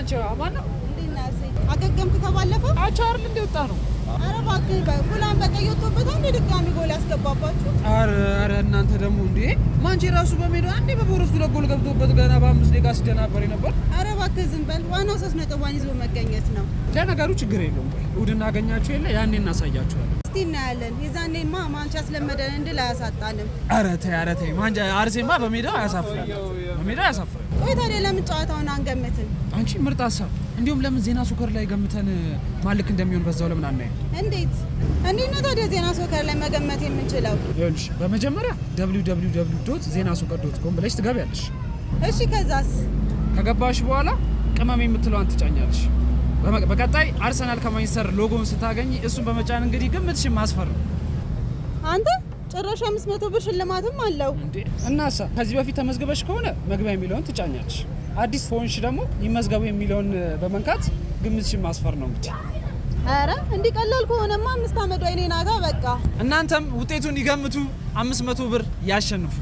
አንቺ አማን ነው እንዴናሴ አገገምክ ከባለፈው አቻርል እንደወጣ ነው አረ እባክህ በኩላን በቀየቶበት አንዴ ድጋሚ ጎል ያስገባባችሁ አረ እናንተ ደግሞ እንዴ ማንቺ ራሱ በሜዳው አንዴ በቦርሱ ለጎል ገብቶበት ገና በ5 ደቂቃ ሲደናበር ነበር አረ እባክህ ዝም በል ዋናው 3 ነጥቧን ይዞ መገኘት ነው ለነገሩ ችግር የለውም እሑድ እናገኛችሁ የለ ያኔ እናሳያችኋለን እስቲ እናያለን የዛኔማ ማንቺ ያስለመደን እንድል አያሳጣንም አረ ተይ ማንቺ አርሴማ በሜዳው አያሳፍራል ቆይ ታዲያ ለምን ጨዋታውን አንገምትን አንቺ ምርጥ ሀሳብ እንዲሁም ለምን ዜና ሶከር ላይ ገምተን ማልክ እንደሚሆን በዛው ለምን አናየው እንዴት ነው ታዲያ ዜና ሶከር ላይ መገመት የምንችለው ይኸውልሽ በመጀመሪያ www.zenasoccer.com ብለሽ ትገቢያለሽ እሺ ከገባሽ በኋላ ቅመም የምትለዋን ትጫኛለሽ በቀጣይ አርሰናል ከማንቸስተር ሎጎውን ስታገኝ እሱን በመጫን እንግዲህ ግምትሽን ማስፈር ነው አንተ ጭራሽ 500 ብር ሽልማትም አለው እንዴ እናሳ ከዚህ በፊት ተመዝግበሽ ከሆነ መግቢያ የሚለውን ትጫኛለሽ አዲስ ፎንሽ ደግሞ ይመዝገቡ የሚለውን በመንካት ግምትሽን ማስፈር ነው እንግዲህ አረ እንዲቀላል ከሆነማ 5 አመት ወይኔ ናጋ በቃ እናንተም ውጤቱን ይገምቱ 500 ብር ያሸንፉ